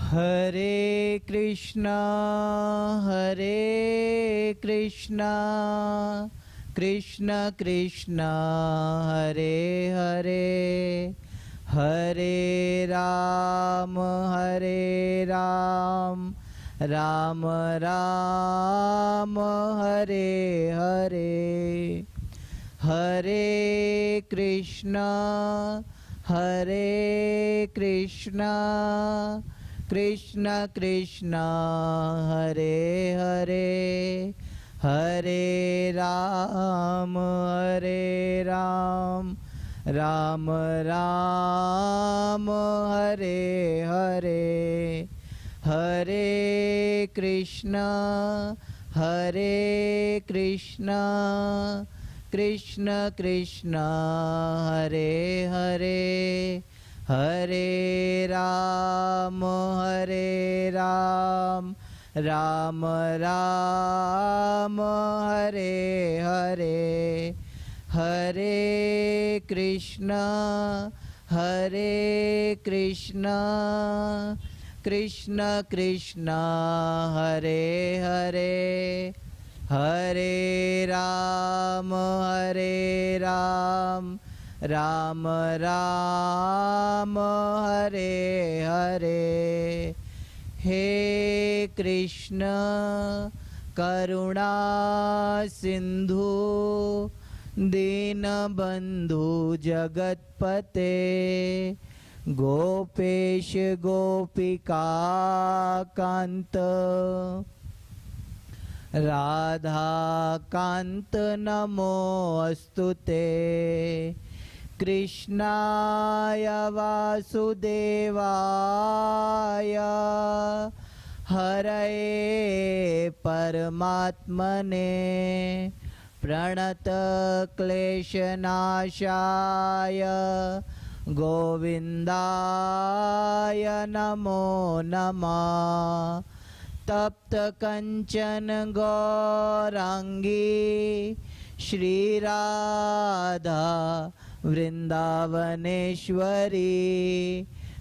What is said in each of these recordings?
हरे कृष्णा कृष्ण कृष्ण हरे हरे, हरे राम राम राम हरे हरे। हरे कृष्णा कृष्ण कृष्ण हरे हरे, हरे राम राम राम हरे हरे। हरे कृष्णा कृष्ण कृष्ण हरे हरे, हरे राम राम राम हरे हरे। हरे कृष्णा कृष्ण कृष्ण हरे हरे, हरे राम राम राम हरे हरे। हे कृष्ण करुणा सिंधु दीनबंधु जगतपते, गोपेश गोपिका कांत राधा कांत नमोस्तुते। कृष्णाय वासुदेवाय हरये परमात्मने, प्रणत क्लेशनाशाय गोविंदाय नमो नमः। तप्त कंचन गौरांगी श्रीराधा वृंदावनेश्वरी,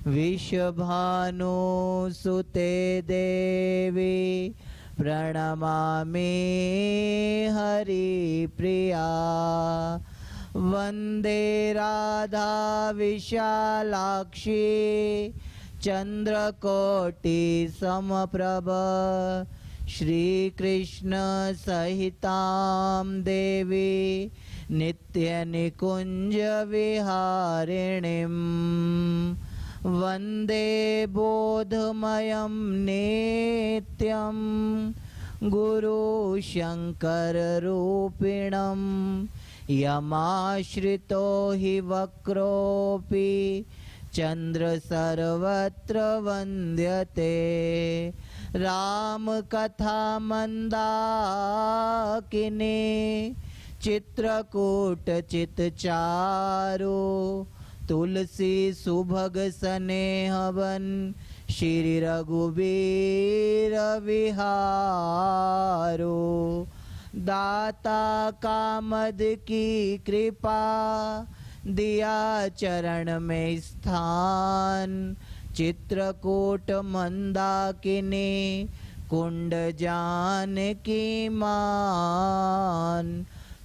विश्वभानुसुते देवी प्रणमामि हरिप्रिया। वंदे राधा विशालाक्षी चंद्रकोटि समप्रभ, श्रीकृष्ण सहितां देवी नित्यनिकुंज विहारिणीं। वंदे बोधमयं नित्यं गुरु शंकर रूपिणं, यमाश्रितो हि वक्रोऽपि चंद्र सर्वत्र वन्द्यते। राम कथा मंदाकिनी चित्रकूट चितचारु, तुलसी सुभग स्नेहवन श्री रघुवीर विहारो। दाता कामद की कृपा दिया चरण में स्थान, चित्रकूट मंदाकिनी कुंड जानकी मान।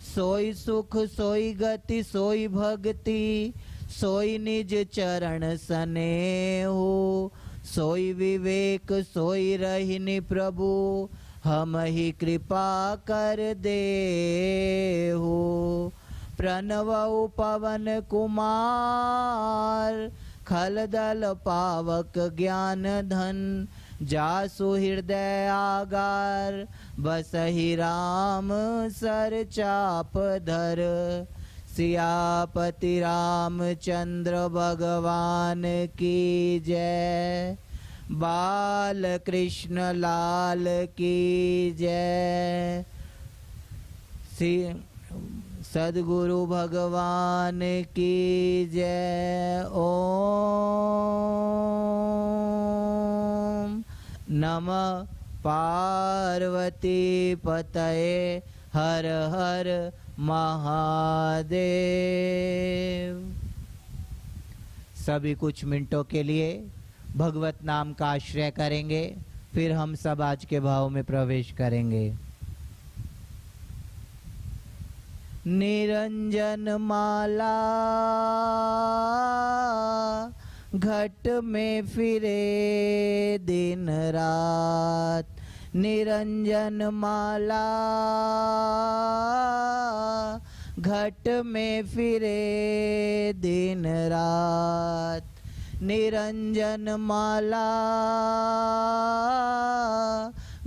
सोई सुख सोई गति सोई भक्ति, सोई निज चरण स्नेहु। सोई विवेक सोई रहिनी प्रभु, हम ही कृपा कर देहु। प्रणवउ पवन कुमार, खलदल पावक ज्ञान धन। जासु हृदय आगार, बसहि राम सर चाप धर। सियापति रामचंद्र भगवान की जय, बाल कृष्ण लाल की जय। सद्गुरु भगवान की जय। ओम नमः पार्वती पतये, हर हर महादेव। सभी कुछ मिनटों के लिए भगवत नाम का आश्रय करेंगे, फिर हम सब आज के भाव में प्रवेश करेंगे। निरंजन माला घट में फिरे दिन रात, निरंजन माला घट में फिरे दिन रात, निरंजन माला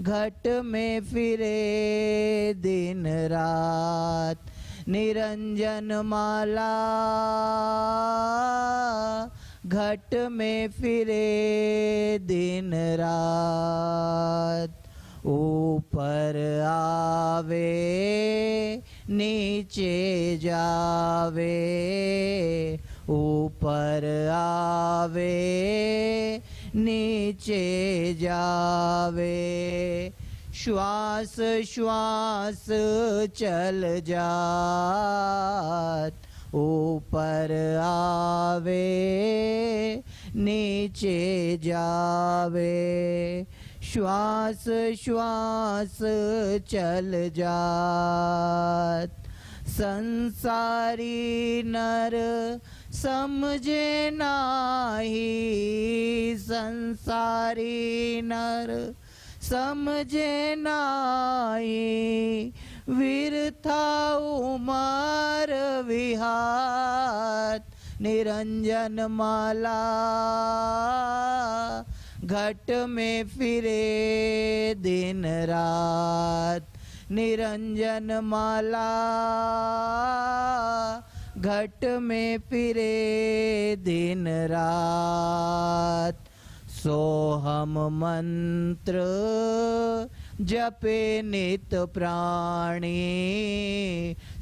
घट में फिरे दिन रात, निरंजन माला घट में फिरे दिन रात। ऊपर आवे नीचे जावे, ऊपर आवे नीचे जावे, श्वास श्वास चल जात, ऊपर आवे नीचे जावे, श्वास श्वास चल जात। संसारी नर समझे नाही, संसारी नर समझे नाही, विरथा उमर विहात, निरंजन माला घट में फिरे दिन रात, निरंजन माला घट में फिरे दिन रात। सोहम मंत्र जपे नित प्राणी,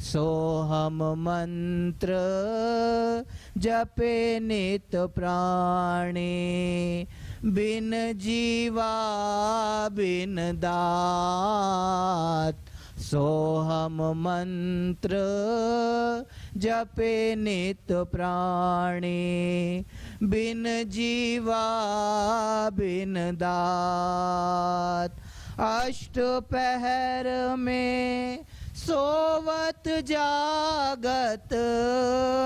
सोहम मंत्र जपे नित प्राणी, बिन जीवा बिन दात, सोहम मंत्र जपे नित प्राणी, बिन जीवा बिन दात। अष्ट पहर में सोवत जागत,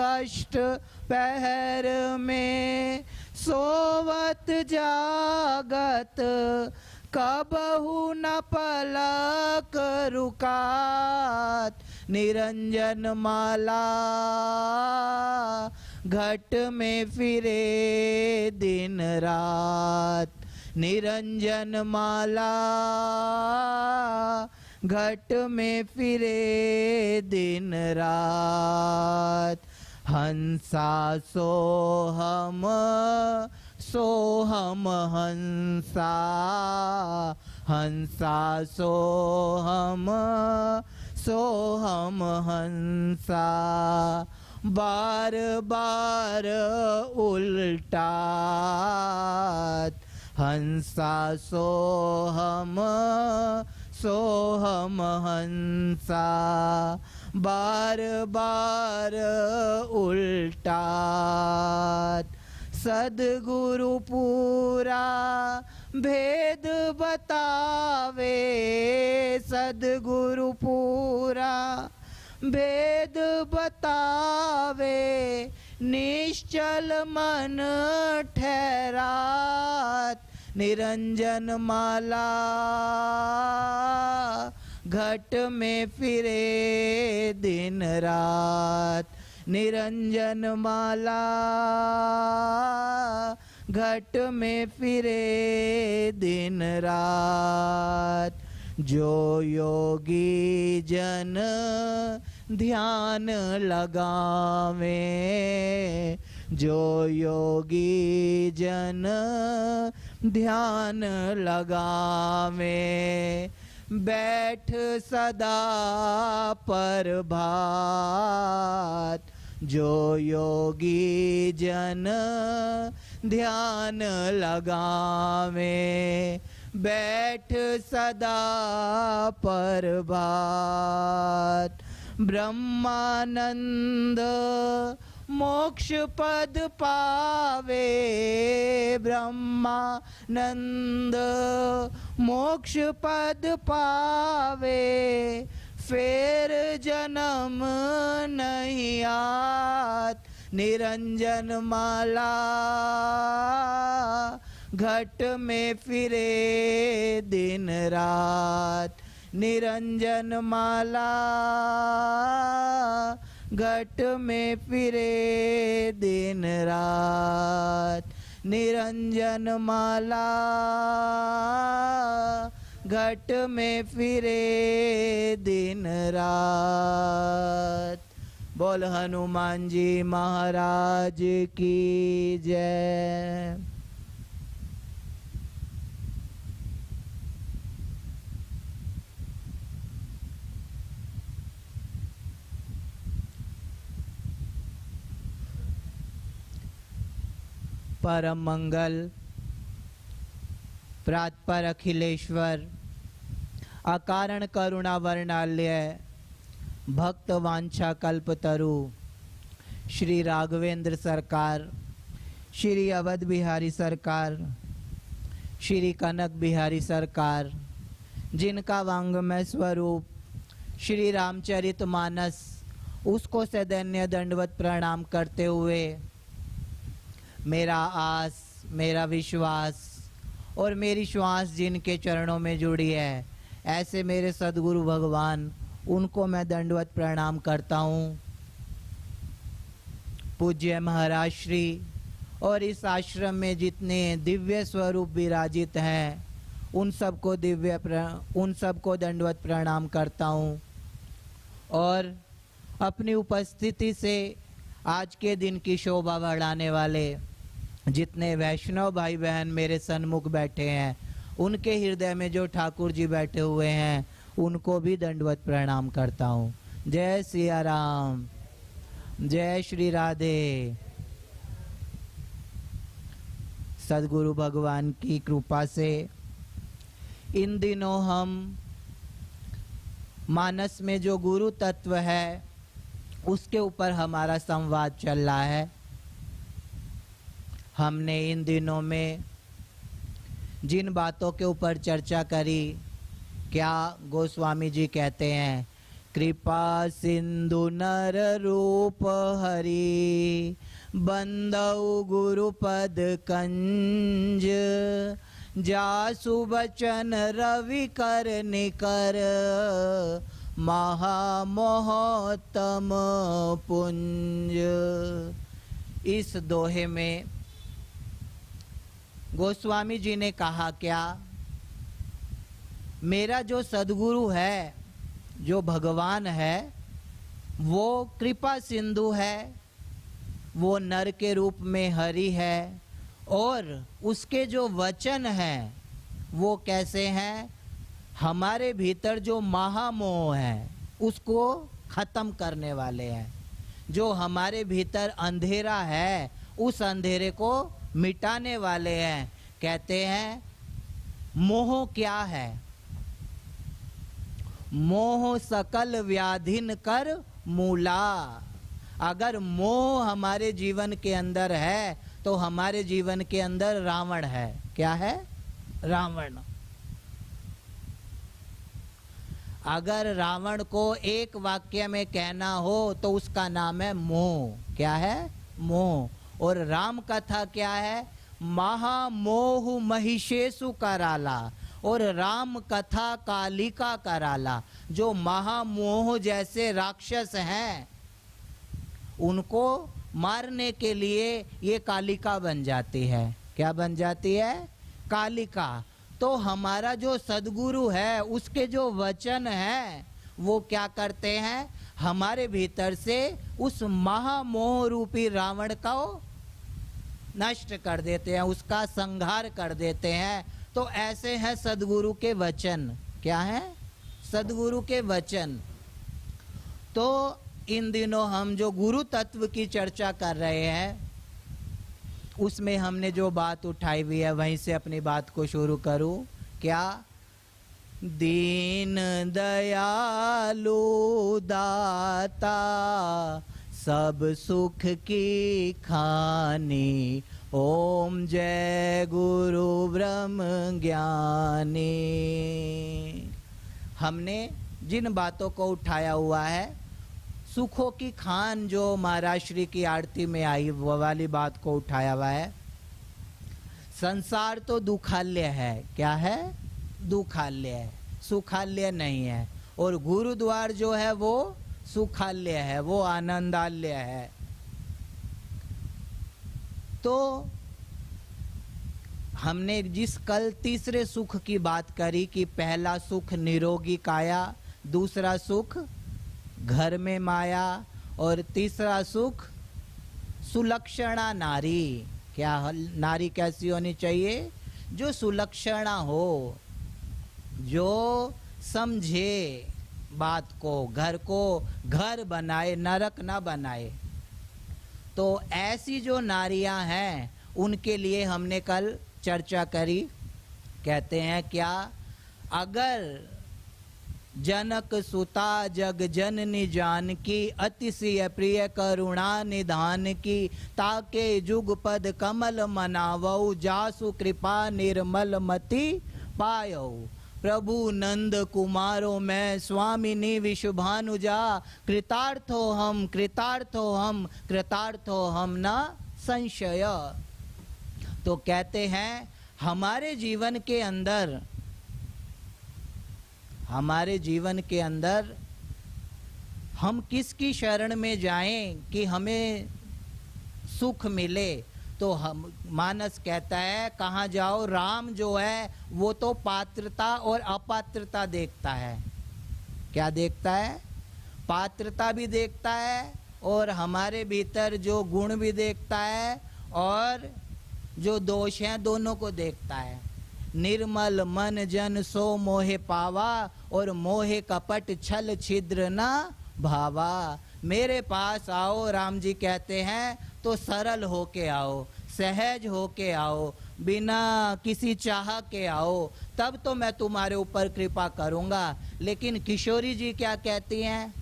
अष्ट पहर में सोवत जागत, कबहु न पलक रुकात, निरंजन माला घट में फिरे दिन रात, निरंजन माला घट में फिरे दिन रात। हंसा सोहम सोहम हंसा, हंसा सोहम सोहम हंसा, बार बार उल्टात, हंसा सोहम सोहम हंसा, बार बार उल्टात। सद्गुरु पूरा भेद बतावे, सद्गुरु पूरा भेद बतावे, निश्चल मन ठहरात, निरंजन माला घट में फिरे दिन रात, निरंजन माला घट में फिरे दिन रात। जो योगी जन ध्यान लगावे, जो योगी जन ध्यान लगावे, बैठ सदा पर भात, जो योगी जन ध्यान लगावे, बैठ सदा पर भात। ब्रह्मानंद मोक्ष पद पावे, ब्रह्मानंद मोक्ष पद पावे, फिर जन्म नहीं आत। निरंजन माला घट में फिरे दिन रात, निरंजन माला घट में फिरे दिन रात, निरंजन माला घट में फिरे दिन रात। बोल हनुमान जी महाराज की जय। परम मंगल प्रातपर अखिलेश्वर अकारण करुणा वर्णाल्य भक्त वांछा कल्पतरु श्री राघवेंद्र सरकार, श्री अवध बिहारी सरकार, श्री कनक बिहारी सरकार, जिनका वांग्मय स्वरूप श्री रामचरितमानस, उसको सदैन्य दंडवत प्रणाम करते हुए मेरा आस, मेरा विश्वास और मेरी श्वास जिनके चरणों में जुड़ी है, ऐसे मेरे सद्गुरु भगवान, उनको मैं दंडवत प्रणाम करता हूँ। पूज्य महाराज श्री और इस आश्रम में जितने दिव्य स्वरूप विराजित हैं, उन सबको दंडवत प्रणाम करता हूँ। और अपनी उपस्थिति से आज के दिन की शोभा बढ़ाने वाले जितने वैष्णव भाई बहन मेरे सन्मुख बैठे हैं, उनके हृदय में जो ठाकुर जी बैठे हुए हैं, उनको भी दंडवत प्रणाम करता हूँ। जय सिया राम, जय श्री राधे। सद्गुरु भगवान की कृपा से इन दिनों हम मानस में जो गुरु तत्व है, उसके ऊपर हमारा संवाद चल रहा है। हमने इन दिनों में जिन बातों के ऊपर चर्चा करी, क्या गोस्वामी जी कहते हैं, कृपा सिंधु नर रूप हरि, बंदौ गुरुपद कंज, जासु बचन रवि कर निकर, महामोहतम पुंज। इस दोहे में गोस्वामी जी ने कहा, क्या मेरा जो सद्गुरु है, जो भगवान है, वो कृपा सिंधु है, वो नर के रूप में हरि है, और उसके जो वचन हैं वो कैसे हैं, हमारे भीतर जो महामोह है उसको खत्म करने वाले हैं। जो हमारे भीतर अंधेरा है, उस अंधेरे को मिटाने वाले हैं। कहते हैं मोह क्या है, मोह सकल व्याधिन कर मूला। अगर मोह हमारे जीवन के अंदर है तो हमारे जीवन के अंदर रावण है। क्या है? रावण। अगर रावण को एक वाक्य में कहना हो तो उसका नाम है मोह। क्या है? मोह। और राम कथा क्या है? महामोह महिषेषु कराला, और राम कथा कालिका कराला। जो महामोह जैसे राक्षस हैं, उनको मारने के लिए ये कालिका बन जाती है। क्या बन जाती है? कालिका। तो हमारा जो सद्गुरु है, उसके जो वचन हैं, वो क्या करते हैं? हमारे भीतर से उस महामोह रूपी रावण को नष्ट कर देते हैं, उसका संहार कर देते हैं। तो ऐसे हैं सद्गुरु के वचन। क्या है? सद्गुरु के वचन। तो इन दिनों हम जो गुरु तत्व की चर्चा कर रहे हैं, उसमें हमने जो बात उठाई हुई है, वहीं से अपनी बात को शुरू करूं। क्या? दीन दयालु दाता, सब सुख की खानी, ओम जय गुरु ब्रह्म ज्ञानी। हमने जिन बातों को उठाया हुआ है, सुखों की खान जो महाराज श्री की आरती में आई वो वाली बात को उठाया हुआ है। संसार तो दुखालय है। क्या है? दुखालय है, सुखालय नहीं है। और गुरुद्वार जो है वो सुखालय है, वो आनंदालय है। तो हमने जिस कल तीसरे सुख की बात करी कि पहला सुख निरोगी काया, दूसरा सुख घर में माया, और तीसरा सुख सुलक्षणा नारी। क्या नारी कैसी होनी चाहिए? जो सुलक्षणा हो, जो समझे बात को, घर को घर बनाए, नरक ना बनाए। तो ऐसी जो नारियां हैं उनके लिए हमने कल चर्चा करी। कहते हैं क्या? अगर जनक सुता जग जननी जानकी, अतिशय प्रिय करुणा निधान की, ताके जुगपद कमल मनावऊ, जासु कृपा निर्मल मति पायऊ। प्रभु नंद कुमारों में स्वामिनी विशुभानुजा, कृतार्थो हम कृतार्थो हम कृतार्थो हम न संशय। तो कहते हैं हमारे जीवन के अंदर हम किसकी शरण में जाएं कि हमें सुख मिले? तो हम मानस कहता है कहाँ जाओ? राम जो है वो तो पात्रता और अपात्रता देखता है। क्या देखता है? पात्रता भी देखता है और हमारे भीतर जो गुण भी देखता है और जो दोष हैं दोनों को देखता है। निर्मल मन जन सो मोहे पावा, और मोहे कपट छल छिद्र न भावा। मेरे पास आओ, राम जी कहते हैं, तो सरल होके आओ, सहज होके आओ, बिना किसी चाह के आओ, तब तो मैं तुम्हारे ऊपर कृपा करूंगा। लेकिन किशोरी जी क्या कहती हैं?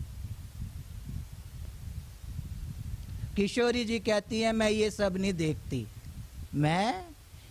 किशोरी जी कहती हैं मैं ये सब नहीं देखती, मैं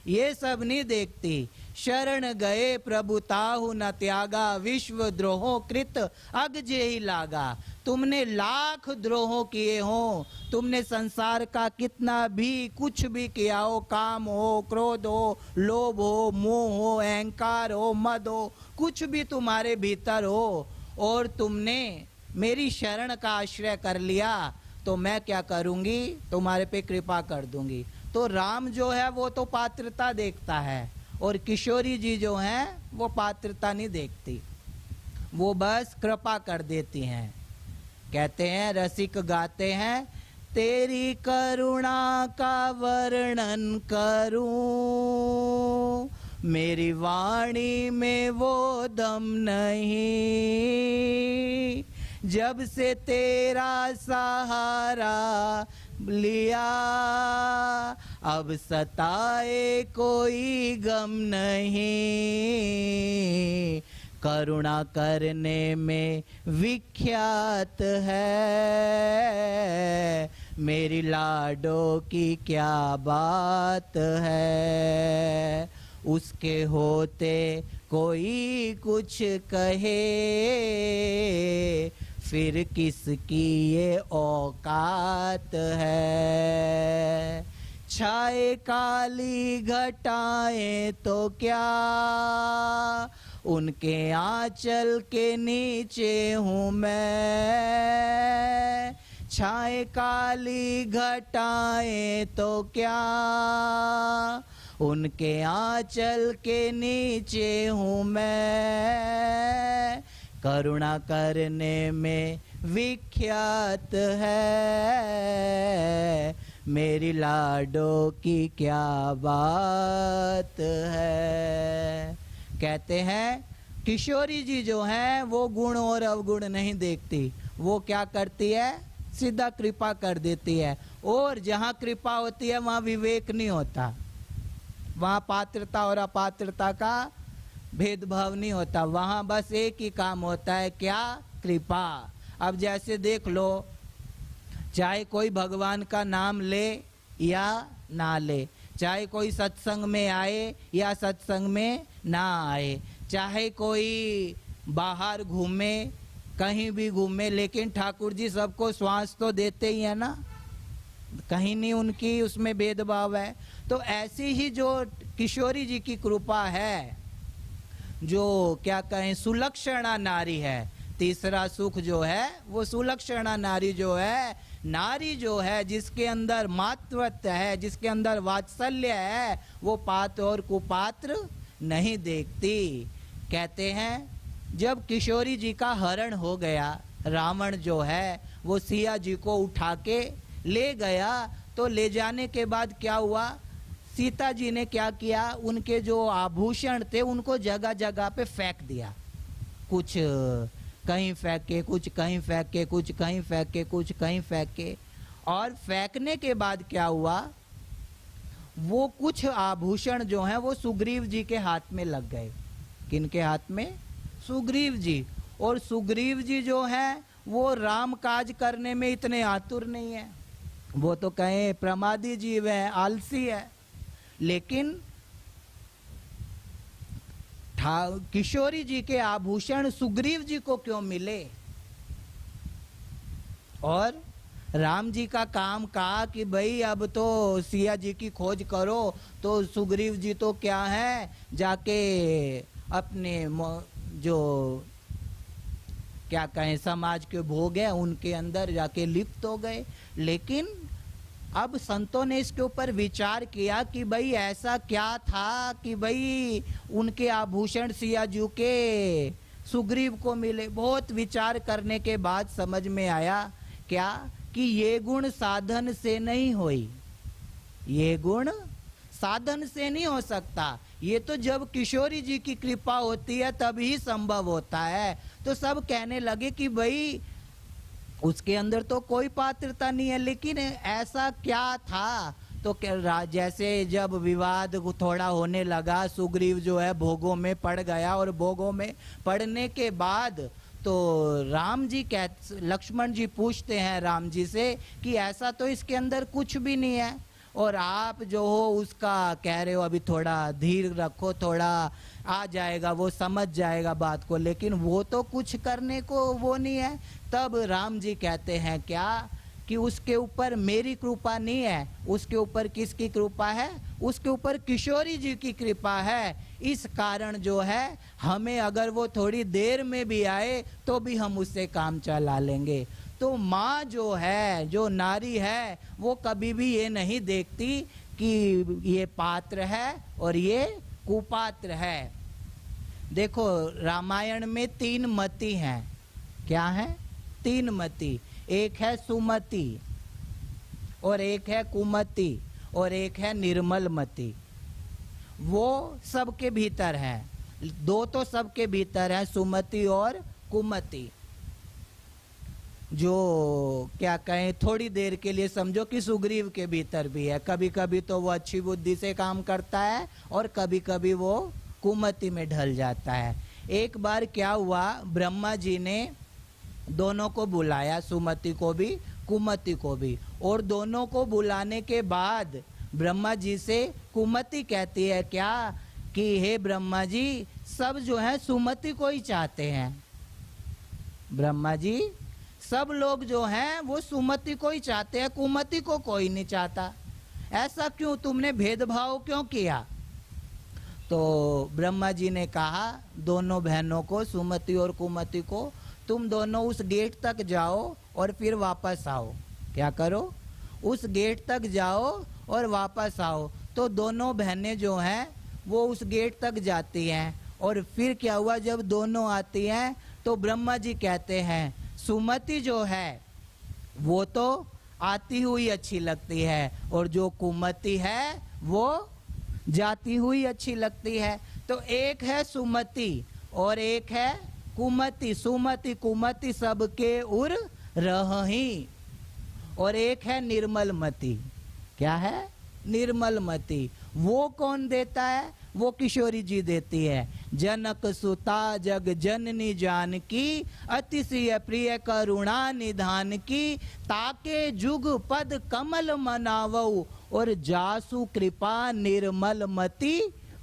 ये सब नहीं देखती। शरण गए प्रभु ताहु न त्यागा, विश्व द्रोहों कृत अग जे ही लागा। तुमने लाख द्रोहों किए हो, तुमने संसार का कितना भी कुछ भी किया हो, काम हो, क्रोध हो, लोभ हो, मोह हो, अहंकार हो, मद हो, कुछ भी तुम्हारे भीतर हो, और तुमने मेरी शरण का आश्रय कर लिया, तो मैं क्या करूंगी? तुम्हारे पे कृपा कर दूंगी। तो राम जो है वो तो पात्रता देखता है, और किशोरी जी जो हैं वो पात्रता नहीं देखती, वो बस कृपा कर देती हैं। कहते हैं, रसिक गाते हैं, तेरी करुणा का वर्णन करूं, मेरी वाणी में वो दम नहीं। जब से तेरा सहारा लिया, अब सताए कोई गम नहीं। करुणा करने में विख्यात है, मेरी लाडो की क्या बात है। उसके होते कोई कुछ कहे, फिर किसकी ये औकात है। छाए काली घटाएं तो क्या, उनके आंचल के नीचे हूँ मैं। छाए काली घटाएं तो क्या, उनके आंचल के नीचे हूँ मैं। करुणा करने में विख्यात है, मेरी लाडो की क्या बात है। कहते हैं किशोरी जी जो हैं वो गुण और अवगुण नहीं देखती, वो क्या करती है? सीधा कृपा कर देती है। और जहाँ कृपा होती है वहाँ विवेक नहीं होता, वहाँ पात्रता और अपात्रता का भेदभाव नहीं होता, वहाँ बस एक ही काम होता है, क्या? कृपा। अब जैसे देख लो, चाहे कोई भगवान का नाम ले या ना ले, चाहे कोई सत्संग में आए या सत्संग में ना आए, चाहे कोई बाहर घूमे, कहीं भी घूमे, लेकिन ठाकुर जी सबको श्वास तो देते ही है ना, कहीं नहीं उनकी उसमें भेदभाव है। तो ऐसी ही जो किशोरी जी की कृपा है, जो क्या कहें सुलक्षणा नारी है, तीसरा सुख जो है वो सुलक्षणा नारी जो है, नारी जो है जिसके अंदर मातृत्व है, जिसके अंदर वात्सल्य है, वो पात्र और कुपात्र नहीं देखती। कहते हैं जब किशोरी जी का हरण हो गया, रावण जो है वो सिया जी को उठा के ले गया, तो ले जाने के बाद क्या हुआ, सीता जी ने क्या किया, उनके जो आभूषण थे उनको जगह जगह पे फेंक दिया, कुछ कहीं फेंके, कुछ कहीं फेंके, कुछ कहीं फेंके, कुछ कहीं फेंके। और फेंकने के बाद क्या हुआ, वो कुछ आभूषण जो हैं वो सुग्रीव जी के हाथ में लग गए। किनके हाथ में? सुग्रीव जी। और सुग्रीव जी जो हैं वो राम काज करने में इतने आतुर नहीं है, वो तो कहें प्रमादी जीव है, आलसी है। लेकिन किशोरी जी के आभूषण सुग्रीव जी को क्यों मिले? और राम जी का काम कहा कि भाई अब तो सिया जी की खोज करो, तो सुग्रीव जी तो क्या है, जाके अपने जो क्या कहें समाज के भोग है उनके अंदर जाके लिप्त हो गए। लेकिन अब संतों ने इसके ऊपर विचार किया कि भाई ऐसा क्या था कि भाई उनके आभूषण सिया जी के सुग्रीव को मिले। बहुत विचार करने के बाद समझ में आया क्या, कि ये गुण साधन से नहीं हुई, ये गुण साधन से नहीं हो सकता, ये तो जब किशोरी जी की कृपा होती है तभी संभव होता है। तो सब कहने लगे कि भाई उसके अंदर तो कोई पात्रता नहीं है, लेकिन ऐसा क्या था? तो जैसे जब विवाद थोड़ा होने लगा, सुग्रीव जो है भोगों में पड़ गया, और भोगों में पड़ने के बाद तो राम जी लक्ष्मण जी पूछते हैं राम जी से कि ऐसा तो इसके अंदर कुछ भी नहीं है, और आप जो हो उसका कह रहे हो अभी थोड़ा धीर रखो, थोड़ा आ जाएगा, वो समझ जाएगा बात को, लेकिन वो तो कुछ करने को वो नहीं है। तब राम जी कहते हैं क्या, कि उसके ऊपर मेरी कृपा नहीं है, उसके ऊपर किसकी कृपा है? उसके ऊपर किशोरी जी की कृपा है। इस कारण जो है हमें अगर वो थोड़ी देर में भी आए तो भी हम उससे काम चला लेंगे। तो माँ जो है, जो नारी है, वो कभी भी ये नहीं देखती कि ये पात्र है और ये कुपात्र है। देखो रामायण में 3 मति हैं। क्या है? 3 मति। एक है सुमति, और एक है कुमति, और एक है निर्मल मति। वो सबके भीतर है, 2 तो सबके भीतर है, सुमति और कुमति। जो क्या कहें थोड़ी देर के लिए समझो कि सुग्रीव के भीतर भी है, कभी कभी तो वो अच्छी बुद्धि से काम करता है और कभी कभी वो कुमति में ढल जाता है। एक बार क्या हुआ, ब्रह्मा जी ने दोनों को बुलाया, सुमति को भी कुमति को भी, और दोनों को बुलाने के बाद ब्रह्मा जी से कुमति कहती है क्या, कि हे ब्रह्मा जी, सब जो है सुमति को ही चाहते हैं। ब्रह्मा जी, सब लोग जो हैं वो सुमति को ही चाहते हैं, कुमति को कोई नहीं चाहता, ऐसा क्यों? तुमने भेदभाव क्यों किया? तो ब्रह्मा जी ने कहा दोनों बहनों को, सुमति और कुमति को, तुम दोनों उस गेट तक जाओ और फिर वापस आओ। क्या करो? उस गेट तक जाओ और वापस आओ। तो दोनों बहनें जो हैं वो उस गेट तक जाती हैं, और फिर क्या हुआ, जब दोनों आती हैं तो ब्रह्मा जी कहते हैं सुमति जो है वो तो आती हुई अच्छी लगती है, और जो कुमति है वो जाती हुई अच्छी लगती है। तो एक है सुमति और एक है कुमति। सुमति कुमति सबके उर रही। और एक है निर्मल मति। क्या है? निर्मल मति। वो कौन देता है? वो किशोरी जी देती है। जनक सुता जग जननी जानकी, अतिशय प्रिय करुणा निधान की, ताके जुग पद कमल मनावऊ, और जासु कृपा निर्मल मति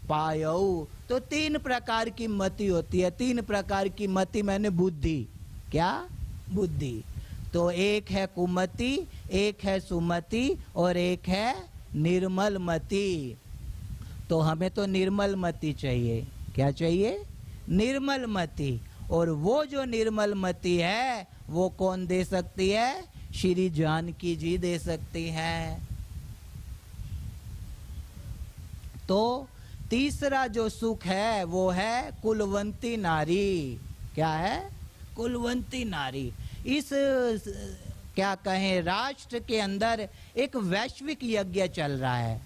पायऊ। तो 3 प्रकार की मति होती है। 3 प्रकार की मति मैंने बुद्धि, क्या? बुद्धि। तो एक है कुमति, एक है सुमति और एक है निर्मल मति। तो हमें तो निर्मल मति चाहिए। क्या चाहिए? निर्मल मति। और वो जो निर्मल मति है वो कौन दे सकती है? श्री जानकी जी दे सकती हैं। तो तीसरा जो सुख है वो है कुलवंती नारी। क्या है? कुलवंती नारी। इस क्या कहें, राष्ट्र के अंदर एक वैश्विक यज्ञ चल रहा है।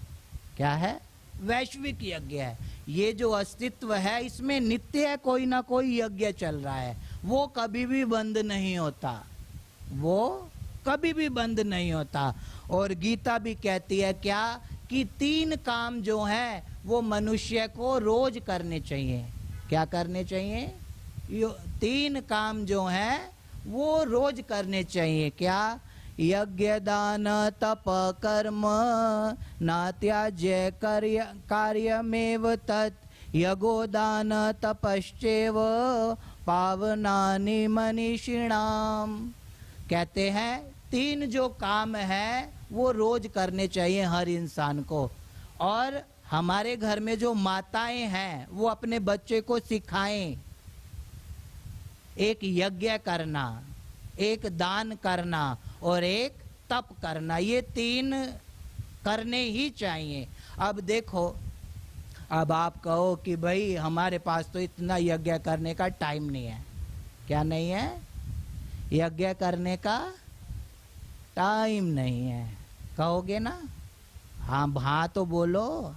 क्या है? वैश्विक यज्ञ है। ये जो अस्तित्व है इसमें नित्य कोई ना कोई यज्ञ चल रहा है। वो कभी भी बंद नहीं होता, वो कभी भी बंद नहीं होता। और गीता भी कहती है क्या, कि 3 काम जो हैं वो मनुष्य को रोज करने चाहिए। क्या करने चाहिए? 3 काम जो हैं वो रोज करने चाहिए। क्या? यज्ञ दान तप कर्म नात्याज्य कार्यमेव तत् यज्ञो दान तपश्चैव पावनानि मनीषिणाम। कहते हैं 3 जो काम है वो रोज करने चाहिए हर इंसान को। और हमारे घर में जो माताएं हैं वो अपने बच्चे को सिखाएं, एक यज्ञ करना, एक दान करना और एक तप करना। ये 3 करने ही चाहिए। अब देखो, अब आप कहो कि भाई हमारे पास तो इतना यज्ञ करने का टाइम नहीं है। क्या नहीं है? यज्ञ करने का टाइम नहीं है, कहोगे ना? हाँ हाँ तो बोलो।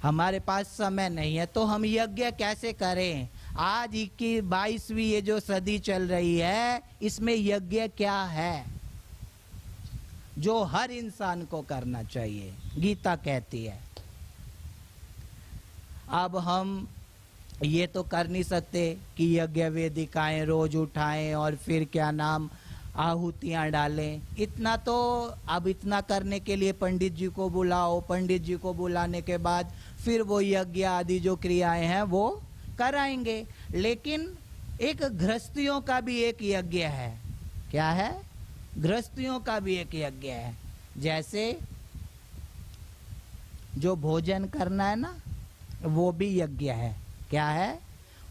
हमारे पास समय नहीं है तो हम यज्ञ कैसे करें? आज की 22वीं ये जो सदी चल रही है इसमें यज्ञ क्या है जो हर इंसान को करना चाहिए? गीता कहती है। अब हम ये तो कर नहीं सकते कि यज्ञ वेदिकाएं रोज उठाएं और फिर क्या नाम आहुतियां डालें। इतना तो अब इतना करने के लिए पंडित जी को बुलाओ, पंडित जी को बुलाने के बाद फिर वो यज्ञ आदि जो क्रियाएं हैं वो कराएंगे। लेकिन एक गृहस्थियों का भी एक यज्ञ है। क्या है? गृहस्थियों का भी एक यज्ञ है। जैसे जो भोजन करना है ना, वो भी यज्ञ है। क्या है?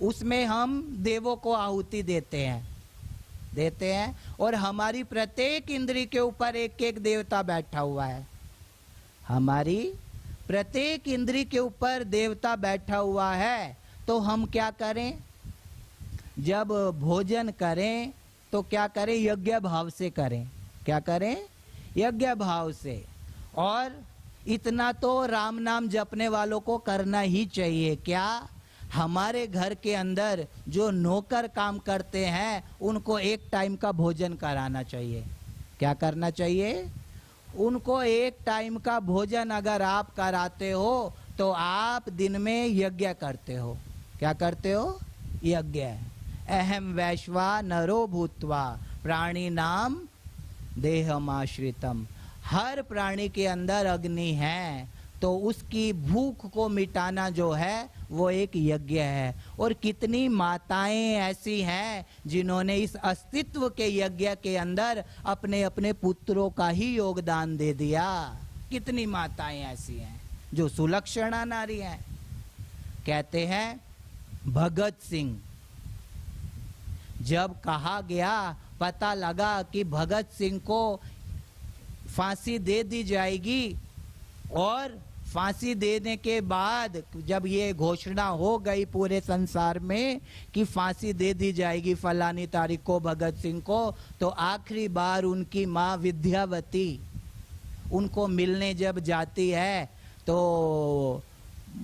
उसमें हम देवों को आहुति देते हैं और हमारी प्रत्येक इंद्री के ऊपर एक एक देवता बैठा हुआ है। हमारी प्रत्येक इंद्री के ऊपर देवता बैठा हुआ है। तो हम क्या करें? जब भोजन करें तो क्या करें? यज्ञ भाव से करें। क्या करें? यज्ञ भाव से। और इतना तो राम नाम जपने वालों को करना ही चाहिए। क्या? हमारे घर के अंदर जो नौकर काम करते हैं उनको एक टाइम का भोजन कराना चाहिए। क्या करना चाहिए? उनको एक टाइम का भोजन अगर आप कराते हो तो आप दिन में यज्ञ करते हो। क्या करते हो? यज्ञ। अहम वैश्वा नरो भूत्वा प्राणी नाम देहमाश्रितम। हर प्राणी के अंदर अग्नि है तो उसकी भूख को मिटाना जो है वो एक यज्ञ है। और कितनी माताएं ऐसी हैं जिन्होंने इस अस्तित्व के यज्ञ के अंदर अपने अपने पुत्रों का ही योगदान दे दिया। कितनी माताएं ऐसी हैं जो सुलक्षणा नारी हैं। कहते हैं भगत सिंह, जब कहा गया, पता लगा कि भगत सिंह को फांसी दे दी जाएगी और फांसी देने के बाद जब ये घोषणा हो गई पूरे संसार में कि फांसी दे दी जाएगी फलानी तारीख को भगत सिंह को, तो आखिरी बार उनकी माँ विद्यावती उनको मिलने जब जाती है तो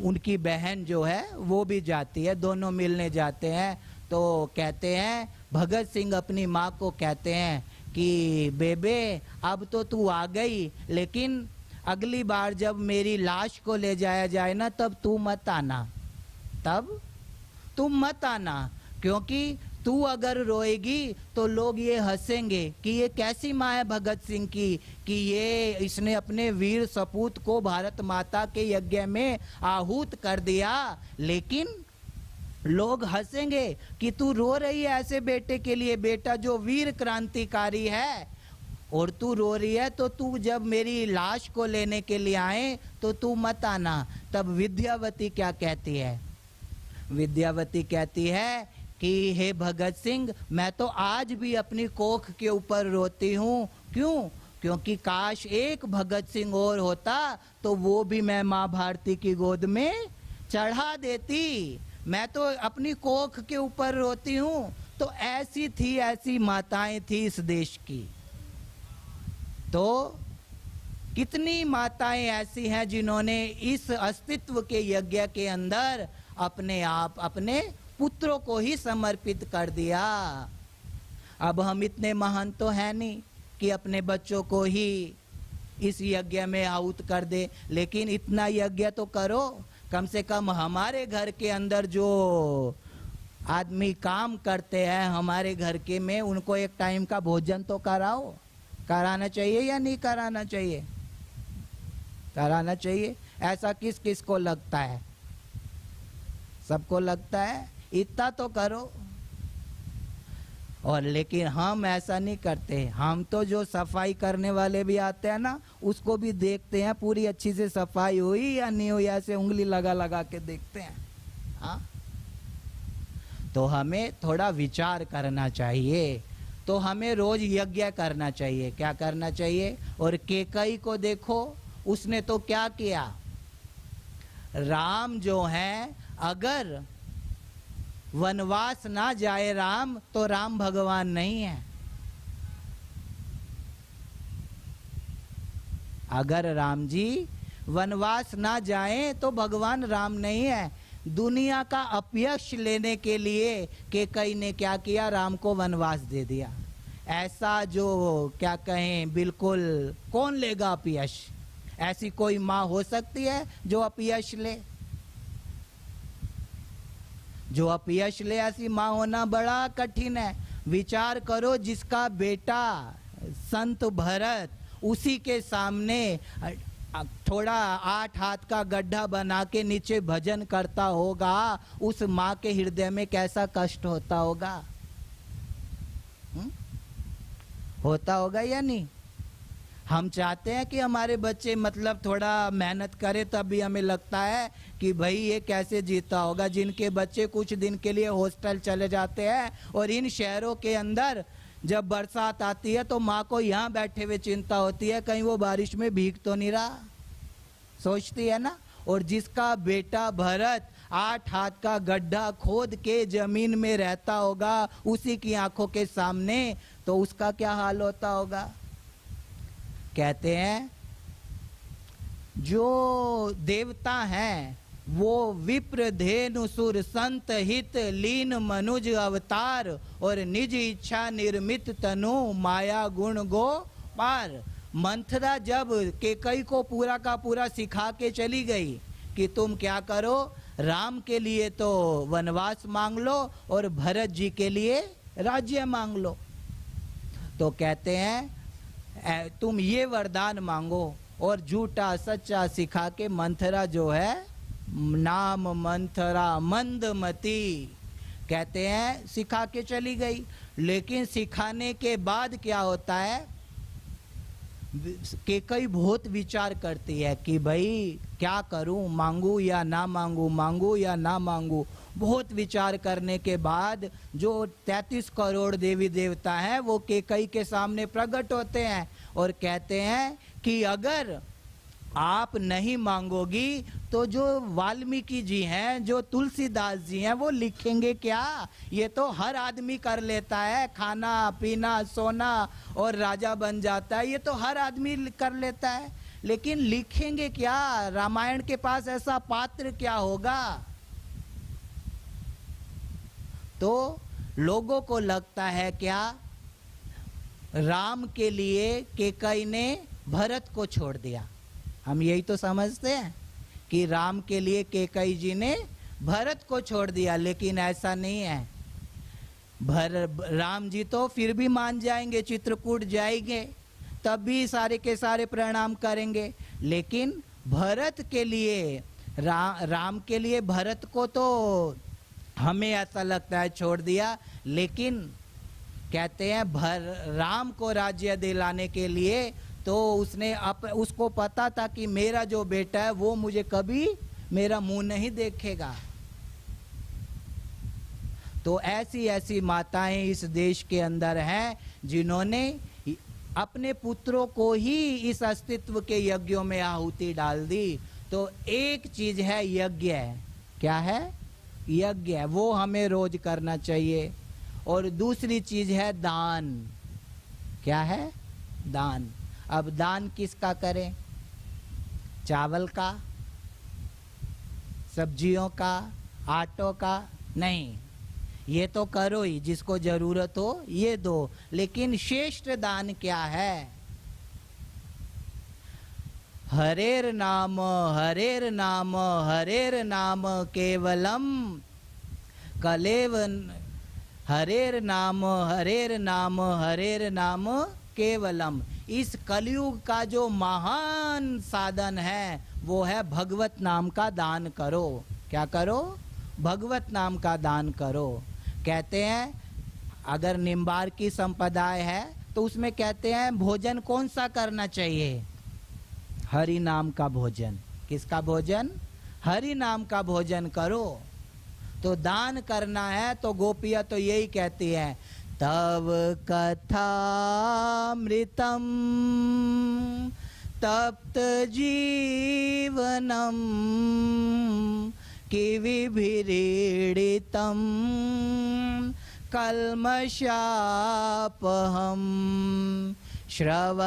उनकी बहन जो है वो भी जाती है, दोनों मिलने जाते हैं। तो कहते हैं भगत सिंह अपनी माँ को कहते हैं कि बेबे अब तो तू आ गई, लेकिन अगली बार जब मेरी लाश को ले जाया जाए ना तब तू मत आना, तब तुम मत आना, क्योंकि तू अगर रोएगी तो लोग ये हंसेंगे कि ये कैसी माँ है भगत सिंह की, कि ये इसने अपने वीर सपूत को भारत माता के यज्ञ में आहूत कर दिया। लेकिन लोग हंसेंगे कि तू रो रही है ऐसे बेटे के लिए, बेटा जो वीर क्रांतिकारी है, और तू रो रही है, तो तू जब मेरी लाश को लेने के लिए आए तो तू मत आना। तब विद्यावती क्या कहती है? विद्यावती कहती है कि हे भगत सिंह, मैं तो आज भी अपनी कोख के ऊपर रोती हूँ। क्यों? क्योंकि काश एक भगत सिंह और होता तो वो भी मैं माँ भारती की गोद में चढ़ा देती। मैं तो अपनी कोख के ऊपर रोती हूँ। तो ऐसी थी, ऐसी माताएं थी इस देश की। तो कितनी माताएं ऐसी हैं जिन्होंने इस अस्तित्व के यज्ञ के अंदर अपने आप, अपने पुत्रों को ही समर्पित कर दिया। अब हम इतने महान तो हैं नहीं कि अपने बच्चों को ही इस यज्ञ में आहुत कर दे, लेकिन इतना यज्ञ तो करो। कम से कम हमारे घर के अंदर जो आदमी काम करते हैं हमारे घर के में, उनको एक टाइम का भोजन तो कराओ। कराना चाहिए या नहीं कराना चाहिए? कराना चाहिए। ऐसा किस किस को लगता है? सबको लगता है, इतना तो करो। और लेकिन हम ऐसा नहीं करते। हम तो जो सफाई करने वाले भी आते हैं ना, उसको भी देखते हैं पूरी अच्छी से सफाई हुई या नहीं हुई, ऐसे उंगली लगा लगा के देखते हैं। हाँ, तो हमें थोड़ा विचार करना चाहिए। तो हमें रोज यज्ञ करना चाहिए। क्या करना चाहिए? और केकई को देखो, उसने तो क्या किया? राम जो है, अगर वनवास ना जाए राम, तो राम भगवान नहीं है। अगर राम जी वनवास ना जाए तो भगवान राम नहीं है। दुनिया का अपयश लेने के लिए केकई ने क्या किया? राम को वनवास दे दिया। ऐसा जो क्या कहें, बिल्कुल कौन लेगा अपयश? ऐसी कोई माँ हो सकती है जो अपयश ले? जो अपयश ले, ऐसी माँ होना बड़ा कठिन है। विचार करो, जिसका बेटा संत भरत उसी के सामने थोड़ा 8 हाथ का गड्ढा बना के नीचे भजन करता होगा, उस माँ के हृदय में कैसा कष्ट होता होगा? होता होगा या नहीं? हम चाहते हैं कि हमारे बच्चे मतलब थोड़ा मेहनत करें, तब भी हमें लगता है कि भाई ये कैसे जीता होगा। जिनके बच्चे कुछ दिन के लिए हॉस्टल चले जाते हैं, और इन शहरों के अंदर जब बरसात आती है तो माँ को यहाँ बैठे हुए चिंता होती है कहीं वो बारिश में भीग तो नहीं रहा, सोचती है ना। और जिसका बेटा भरत 8 हाथ का गड्ढा खोद के जमीन में रहता होगा उसी की आंखों के सामने, तो उसका क्या हाल होता होगा? कहते हैं जो देवता हैं वो विप्र धेनु सुर संत हित लीन मनुज अवतार, और निज इच्छा निर्मित तनु माया गुण गो पार। मंथरा जब केकई को पूरा का पूरा सिखा के चली गई कि तुम क्या करो, राम के लिए तो वनवास मांग लो और भरत जी के लिए राज्य मांग लो, तो कहते हैं तुम ये वरदान मांगो। और झूठा सच्चा सिखा के मंथरा जो है, नाम मंथरा मंदमती, कहते हैं सिखा के चली गई। लेकिन सिखाने के बाद क्या होता है, केकई बहुत विचार करती है कि भाई क्या करूं, मांगू या ना मांगू, मांगू या ना मांगू। बहुत विचार करने के बाद जो 33 करोड़ देवी देवता हैं वो केकई के सामने प्रकट होते हैं और कहते हैं कि अगर आप नहीं मांगोगी तो जो वाल्मीकि जी हैं, जो तुलसीदास जी हैं, वो लिखेंगे क्या? ये तो हर आदमी कर लेता है, खाना पीना सोना और राजा बन जाता है, ये तो हर आदमी कर लेता है, लेकिन लिखेंगे क्या? रामायण के पास ऐसा पात्र क्या होगा? तो लोगों को लगता है क्या, राम के लिए केकई ने भरत को छोड़ दिया। हम यही तो समझते हैं कि राम के लिए केकई जी ने भरत को छोड़ दिया, लेकिन ऐसा नहीं है। राम जी तो फिर भी मान जाएंगे, चित्रकूट जाएंगे तब भी सारे के सारे प्रणाम करेंगे, लेकिन भरत के लिए राम के लिए भरत को तो हमें ऐसा लगता है छोड़ दिया, लेकिन कहते हैं राम को राज्य दिलाने के लिए तो उसने उसको पता था कि मेरा जो बेटा है वो मुझे कभी मेरा मुंह नहीं देखेगा। तो ऐसी ऐसी माताएं इस देश के अंदर हैं जिन्होंने अपने पुत्रों को ही इस अस्तित्व के यज्ञों में आहुति डाल दी। तो एक चीज है यज्ञ, क्या है? यज्ञ, वो हमें रोज करना चाहिए। और दूसरी चीज है दान, क्या है? दान। अब दान किसका करें? चावल का, सब्जियों का, आटों का? नहीं, ये तो करो ही, जिसको जरूरत हो ये दो, लेकिन श्रेष्ठ दान क्या है? हरेर नाम हरेर नाम हरेर नाम केवलम कलेव, हरेर नाम हरेर नाम हरेर नाम केवलम। इस कलयुग का जो महान साधन है वो है भगवत नाम का दान करो। क्या करो? भगवत नाम का दान करो। कहते हैं अगर निम्बार की संपदाएं है तो उसमें कहते हैं भोजन कौन सा करना चाहिए? हरि नाम का भोजन। किसका भोजन? हरि नाम का भोजन करो। तो दान करना है तो गोपियां तो यही कहती हैं, तव कथामृतम तप्त जीवनम किविभिरीडितम कल्मषापहम श्रवणमंगलम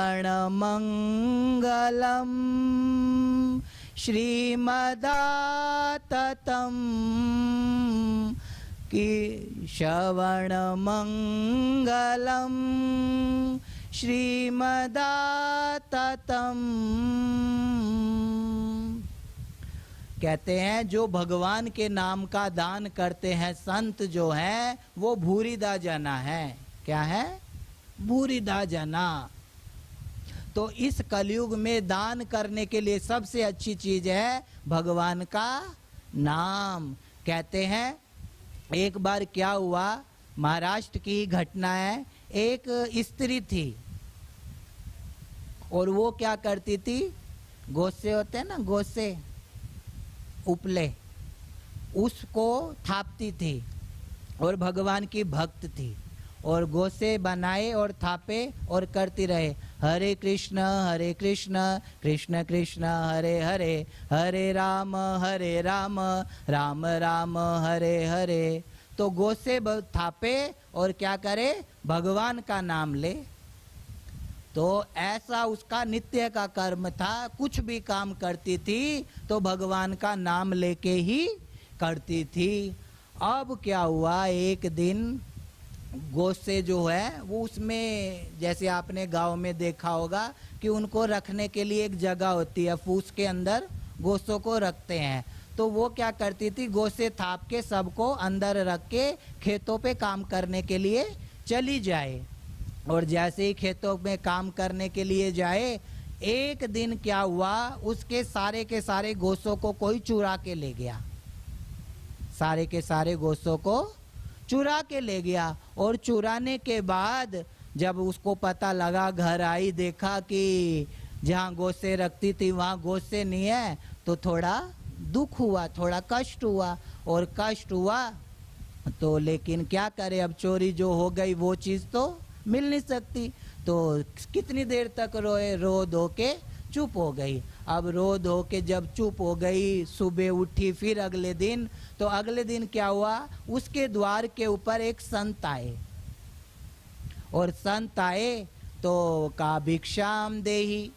श्रीमदाततम कि श्रवणमंगलम श्रीमदाततम। कहते हैं जो भगवान के नाम का दान करते हैं संत जो हैं वो भूरिदा जना है। क्या है? भूरिदा जना। तो इस कलयुग में दान करने के लिए सबसे अच्छी चीज है भगवान का नाम। कहते हैं एक बार क्या हुआ, महाराष्ट्र की घटना है, एक स्त्री थी और वो क्या करती थी, गोसे होते हैं ना, गोसे उपले, उसको थापती थी और भगवान की भक्त थी और गोसे बनाए और थापे और करती रहे, हरे कृष्ण कृष्ण कृष्ण हरे हरे, हरे राम राम राम हरे हरे। तो गोसे थापे और क्या करे, भगवान का नाम ले। तो ऐसा उसका नित्य का कर्म था, कुछ भी काम करती थी तो भगवान का नाम लेके ही करती थी। अब क्या हुआ, एक दिन गोसे जो है वो उसमें, जैसे आपने गांव में देखा होगा कि उनको रखने के लिए एक जगह होती है, फूस के अंदर गोसों को रखते हैं। तो वो क्या करती थी, गोसे थाप के सबको अंदर रख के खेतों पे काम करने के लिए चली जाए। और जैसे ही खेतों में काम करने के लिए जाए, एक दिन क्या हुआ, उसके सारे के सारे गोसों को कोई चुरा के ले गया, सारे के सारे गोसों को चुरा के ले गया। और चुराने के बाद जब उसको पता लगा, घर आई, देखा कि जहाँ गोसे रखती थी वहाँ गोसे नहीं है, तो थोड़ा दुख हुआ, थोड़ा कष्ट हुआ। और कष्ट हुआ तो लेकिन क्या करे, अब चोरी जो हो गई वो चीज़ तो मिल नहीं सकती। तो कितनी देर तक रोए, रो धो के चुप हो गई। अब रो धो के जब चुप हो गई, सुबह उठी, फिर अगले दिन, तो अगले दिन क्या हुआ, उसके द्वार के ऊपर एक संत आए। और संत आए तो कहा भिक्षाम देही,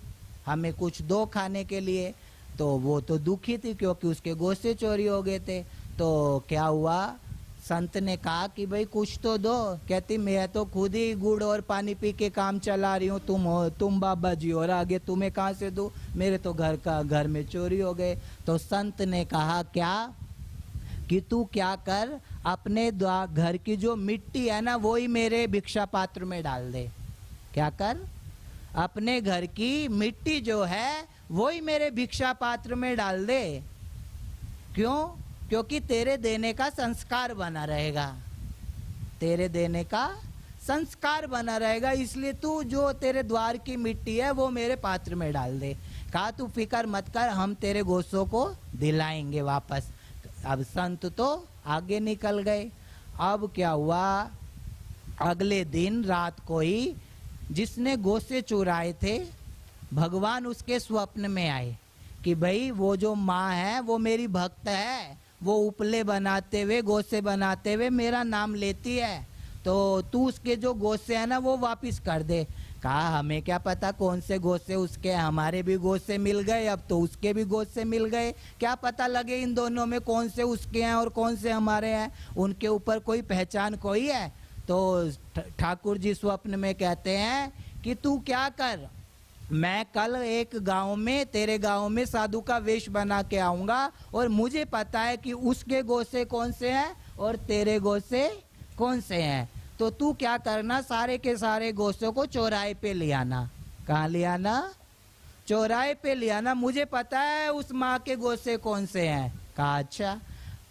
हमें कुछ दो खाने के लिए। तो वो तो दुखी थी क्योंकि उसके गोसे चोरी हो गए थे। तो क्या हुआ, संत ने कहा कि भाई कुछ तो दो। कहती मैं तो खुद ही गुड़ और पानी पी के काम चला रही हूँ, तुम बाबा जी और आगे तुम्हें कहाँ से दूँ, मेरे तो घर में चोरी हो गए। तो संत ने कहा क्या कि तू क्या कर, अपने घर की जो मिट्टी है ना वो ही मेरे भिक्षा पात्र में डाल दे। क्या कर? अपने घर की मिट्टी जो है वो ही मेरे भिक्षा पात्र में डाल दे। क्यों? क्योंकि तेरे देने का संस्कार बना रहेगा, तेरे देने का संस्कार बना रहेगा, इसलिए तू जो तेरे द्वार की मिट्टी है वो मेरे पात्र में डाल दे। कहा तू फिक्र मत कर, हम तेरे गोसों को दिलाएंगे वापस। अब संत तो आगे निकल गए। अब क्या हुआ, अगले दिन रात को ही जिसने गोसे चुराए थे भगवान उसके स्वप्न में आए कि भाई वो जो माँ है वो मेरी भक्त है, वो उपले बनाते हुए गोसे बनाते हुए मेरा नाम लेती है, तो तू उसके जो गोसे है ना वो वापिस कर दे। कहा हमें क्या पता कौन से गोसे उसके, हमारे भी गोसे मिल गए, अब तो उसके भी गोसे मिल गए, क्या पता लगे इन दोनों में कौन से उसके हैं और कौन से हमारे हैं, उनके ऊपर कोई पहचान कोई है। तो ठाकुर जी स्वप्न में कहते हैं कि तू क्या कर, मैं कल एक गांव में, तेरे गांव में साधु का वेश बना के आऊंगा और मुझे पता है कि उसके गोसे कौन से हैं और तेरे गोसे कौन से हैं, तो तू क्या करना, सारे के सारे गोसों को चौराहे पे ले आना। कहाँ ले आना? चौराहे पे ले आना, मुझे पता है उस माँ के गोसे कौन से हैं। कहा अच्छा।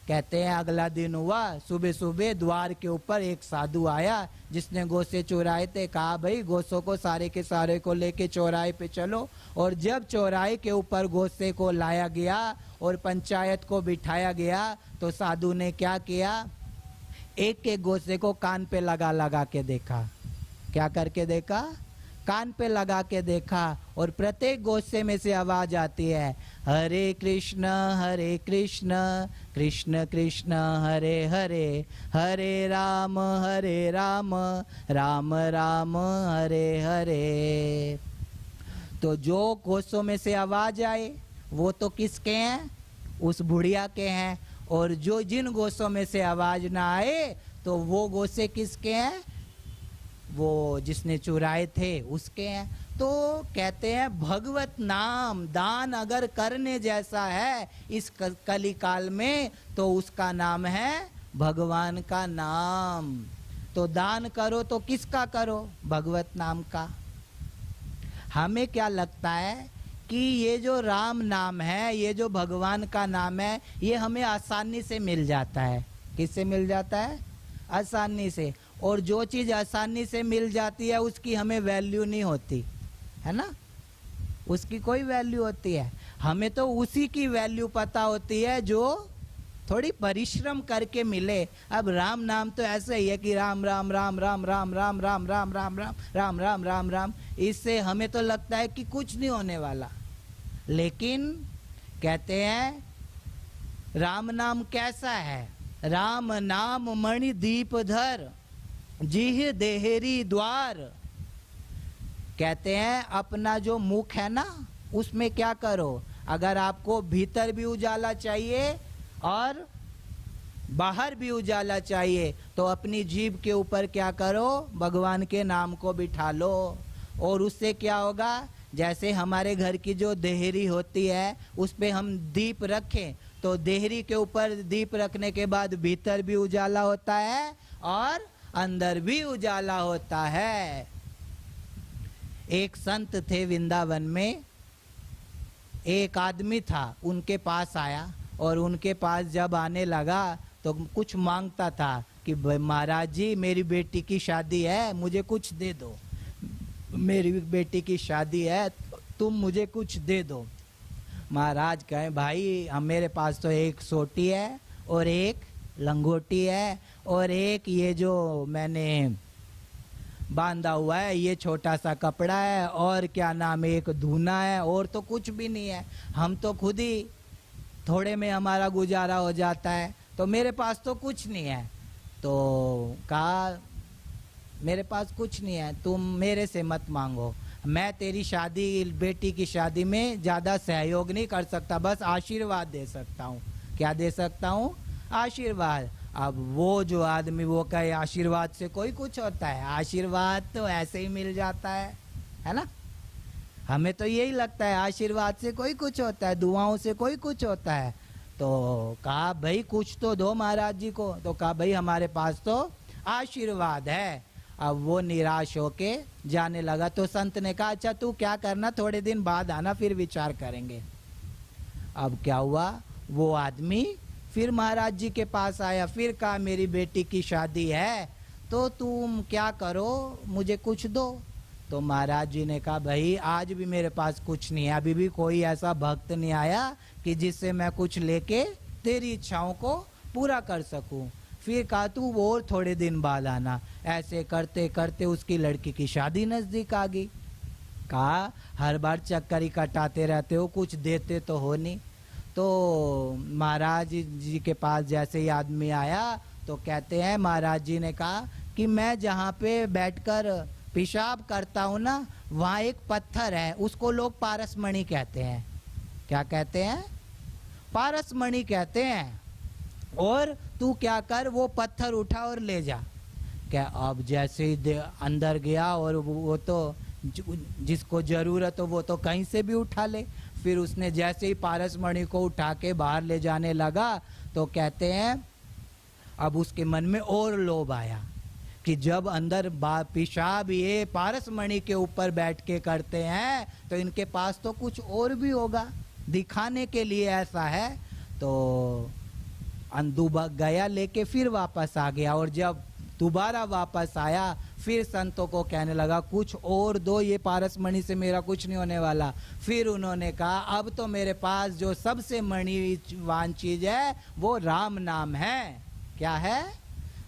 कहते हैं अगला दिन हुआ, सुबह सुबह द्वार के ऊपर एक साधु आया जिसने गोसे चुराए थे। कहा भाई गोसों को सारे के सारे को लेके चौराहे पे चलो। और जब चौराहे के ऊपर गोसे को लाया गया और पंचायत को बिठाया गया तो साधु ने क्या किया, एक एक गोसे को कान पे लगा लगा के देखा। क्या करके देखा? कान पे लगा के देखा और प्रत्येक गोसे में से आवाज आती है, हरे कृष्ण कृष्ण कृष्ण हरे हरे, हरे राम राम राम हरे हरे। तो जो गोसों में से आवाज आए वो तो किसके हैं? उस बुढ़िया के हैं। और जो जिन गोसों में से आवाज ना आए तो वो गोसे किसके हैं? वो जिसने चुराए थे उसके हैं। तो कहते हैं भगवत नाम दान अगर करने जैसा है इस कली काल में तो उसका नाम है भगवान का नाम। तो दान करो तो किसका करो? भगवत नाम का। हमें क्या लगता है कि ये जो राम नाम है, ये जो भगवान का नाम है, ये हमें आसानी से मिल जाता है। किससे मिल जाता है? आसानी से। और जो चीज़ आसानी से मिल जाती है उसकी हमें वैल्यू नहीं होती है ना, उसकी कोई वैल्यू होती है? हमें तो उसी की वैल्यू पता होती है जो थोड़ी परिश्रम करके मिले। अब राम नाम तो ऐसा ही है कि राम राम राम राम राम राम राम राम राम राम राम राम राम राम, इससे हमें तो लगता है कि कुछ नहीं होने वाला। लेकिन कहते हैं राम नाम कैसा है? राम नाम मणि दीप धर जिह देहरी द्वार। कहते हैं अपना जो मुख है ना उसमें क्या करो, अगर आपको भीतर भी उजाला चाहिए और बाहर भी उजाला चाहिए तो अपनी जीभ के ऊपर क्या करो, भगवान के नाम को बिठा लो। और उससे क्या होगा, जैसे हमारे घर की जो देहरी होती है उस पे हम दीप रखें तो देहरी के ऊपर दीप रखने के बाद भीतर भी उजाला होता है और अंदर भी उजाला होता है। एक संत थे वृंदावन में, एक आदमी था उनके पास आया और उनके पास जब आने लगा तो कुछ मांगता था कि महाराज जी मेरी बेटी की शादी है, मुझे कुछ दे दो, मेरी बेटी की शादी है, तुम मुझे कुछ दे दो। महाराज कहें भाई मेरे पास तो एक सोटी है और एक लंगोटी है और एक ये जो मैंने बांधा हुआ है ये छोटा सा कपड़ा है और क्या नाम है एक धूना है, और तो कुछ भी नहीं है, हम तो खुद ही थोड़े में हमारा गुजारा हो जाता है, तो मेरे पास तो कुछ नहीं है। तो कहा मेरे पास कुछ नहीं है, तुम मेरे से मत मांगो, मैं तेरी शादी बेटी की शादी में ज़्यादा सहयोग नहीं कर सकता, बस आशीर्वाद दे सकता हूँ। क्या दे सकता हूँ? आशीर्वाद। अब वो जो आदमी वो कहे आशीर्वाद से कोई कुछ होता है, आशीर्वाद तो ऐसे ही मिल जाता है ना। हमें तो यही लगता है आशीर्वाद से कोई कुछ होता है, दुआओं से कोई कुछ होता है। तो कहा भाई कुछ तो दो महाराज जी को। तो कहा भाई हमारे पास तो आशीर्वाद है। अब वो निराश होके जाने लगा। तो संत ने कहा अच्छा तू क्या करना, थोड़े दिन बाद आना, फिर विचार करेंगे। अब क्या हुआ, वो आदमी फिर महाराज जी के पास आया, फिर कहा मेरी बेटी की शादी है तो तुम क्या करो, मुझे कुछ दो। तो महाराज जी ने कहा भाई आज भी मेरे पास कुछ नहीं है, अभी भी कोई ऐसा भक्त नहीं आया कि जिससे मैं कुछ लेके तेरी इच्छाओं को पूरा कर सकूं। फिर कहा तू और थोड़े दिन बाद आना। ऐसे करते करते उसकी लड़की की शादी नजदीक आ गई। कहा हर बार चक्कर ही कटाते रहते हो, कुछ देते तो हो नहीं। तो महाराज जी के पास जैसे ही आदमी आया तो कहते हैं महाराज जी ने कहा कि मैं जहाँ पे बैठकर पेशाब करता हूँ ना, वहाँ एक पत्थर है, उसको लोग पारसमणि कहते हैं। क्या कहते हैं? पारसमणि कहते हैं। और तू क्या कर, वो पत्थर उठा और ले जा। क्या अब जैसे ही अंदर गया और वो तो जिसको जरूरत हो वो तो कहीं से भी उठा ले। फिर उसने जैसे ही पारसमणि को उठा के बाहर ले जाने लगा तो कहते हैं अब उसके मन में और लोभ आया कि जब अंदर पेशाब ये पारसमणि के ऊपर बैठ के करते हैं तो इनके पास तो कुछ और भी होगा, दिखाने के लिए ऐसा है। तो अंदुबा गया लेके फिर वापस आ गया। और जब दोबारा वापस आया फिर संतों को कहने लगा कुछ और दो, ये पारसमणि से मेरा कुछ नहीं होने वाला। फिर उन्होंने कहा अब तो मेरे पास जो सबसे मणिवान चीज है वो राम नाम है। क्या है?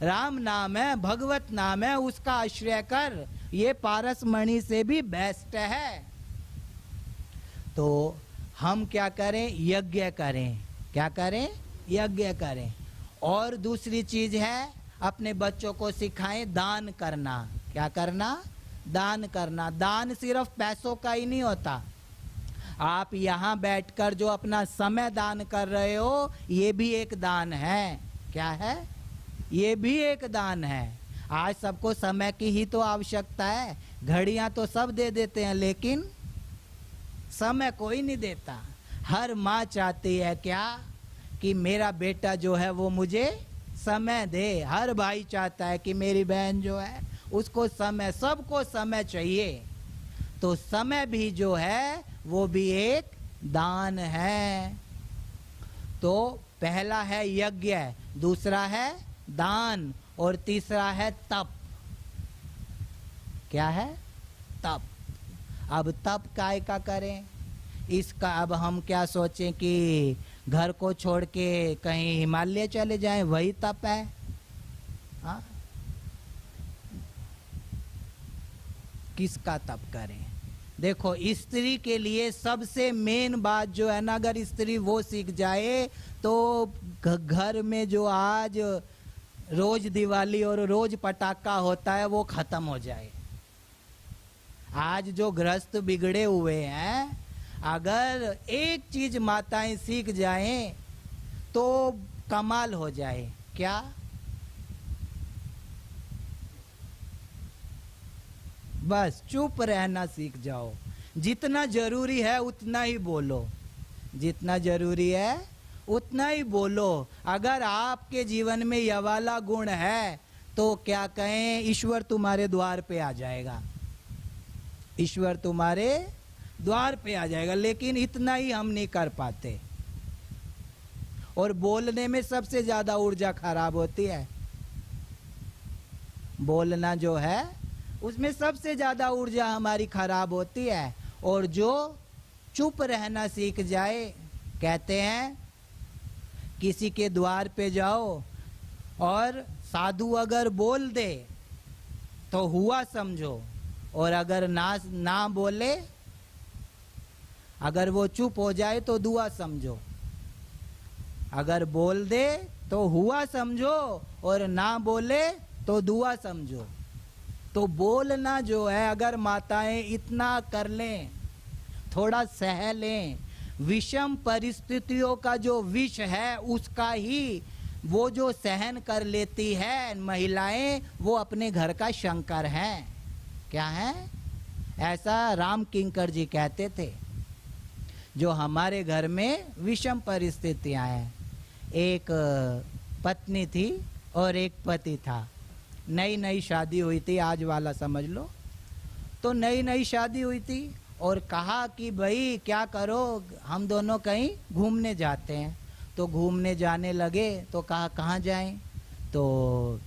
राम नाम है, भगवत नाम है, उसका आश्रय कर, ये पारसमणि से भी बेस्ट है। तो हम क्या करें? यज्ञ करें। क्या करें? यज्ञ करें। और दूसरी चीज है अपने बच्चों को सिखाएं दान करना। क्या करना? दान करना। दान सिर्फ पैसों का ही नहीं होता। आप यहाँ बैठकर जो अपना समय दान कर रहे हो ये भी एक दान है। क्या है? ये भी एक दान है। आज सबको समय की ही तो आवश्यकता है। घड़ियां तो सब दे देते हैं लेकिन समय कोई नहीं देता। हर माँ चाहती है क्या कि मेरा बेटा जो है वो मुझे समय दे। हर भाई चाहता है कि मेरी बहन जो है उसको समय, सबको समय चाहिए। तो समय भी जो है वो भी एक दान है। तो पहला है यज्ञ, दूसरा है दान और तीसरा है तप। क्या है? तप। अब तप काय का करें? इसका अब हम क्या सोचें कि घर को छोड़ के कहीं हिमालय चले जाएं, वही तप है? हाँ? किसका तप करें? देखो स्त्री के लिए सबसे मेन बात जो है ना, अगर स्त्री वो सीख जाए तो घर में जो आज रोज दिवाली और रोज पटाखा होता है वो खत्म हो जाए। आज जो गृहस्थ बिगड़े हुए हैं, अगर एक चीज माताएं सीख जाएं तो कमाल हो जाए। क्या? बस चुप रहना सीख जाओ। जितना जरूरी है उतना ही बोलो, जितना जरूरी है उतना ही बोलो। अगर आपके जीवन में यह वाला गुण है तो क्या कहें, ईश्वर तुम्हारे द्वार पे आ जाएगा। ईश्वर तुम्हारे द्वार पे आ जाएगा। लेकिन इतना ही हम नहीं कर पाते। और बोलने में सबसे ज्यादा ऊर्जा खराब होती है। बोलना जो है उसमें सबसे ज्यादा ऊर्जा हमारी खराब होती है। और जो चुप रहना सीख जाए, कहते हैं किसी के द्वार पे जाओ और साधु अगर बोल दे तो हुआ समझो, और अगर ना बोले, अगर वो चुप हो जाए तो दुआ समझो। अगर बोल दे तो हुआ समझो और ना बोले तो दुआ समझो। तो बोलना जो है, अगर माताएं इतना कर लें, थोड़ा सह लें, विषम परिस्थितियों का जो विष है उसका ही वो जो सहन कर लेती है महिलाएं, वो अपने घर का शंकर हैं। क्या है? ऐसा राम किंकर जी कहते थे। जो हमारे घर में विषम परिस्थितियां हैं, एक पत्नी थी और एक पति था। नई नई शादी हुई थी, आज वाला समझ लो। तो नई नई शादी हुई थी और कहा कि भाई क्या करो, हम दोनों कहीं घूमने जाते हैं। तो घूमने जाने लगे तो कहा कहाँ जाएं? तो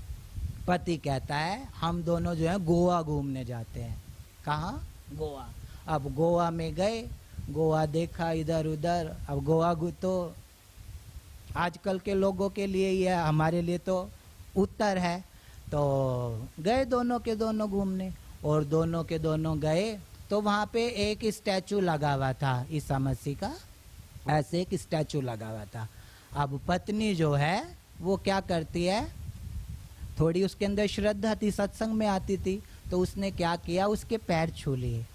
पति कहता है हम दोनों जो है गोवा घूमने जाते हैं। कहाँ? गोवा। अब गोवा में गए, गोवा देखा इधर उधर। अब गोवा तो आजकल के लोगों के लिए ही है, हमारे लिए तो उत्तर है। तो गए दोनों के दोनों घूमने, और दोनों के दोनों गए तो वहाँ पे एक स्टैचू लगा हुआ था ईसा मसीह का, ऐसे एक स्टैचू लगा हुआ था। अब पत्नी जो है वो क्या करती है, थोड़ी उसके अंदर श्रद्धा थी, सत्संग में आती थी, तो उसने क्या किया, उसके पैर छू लिए,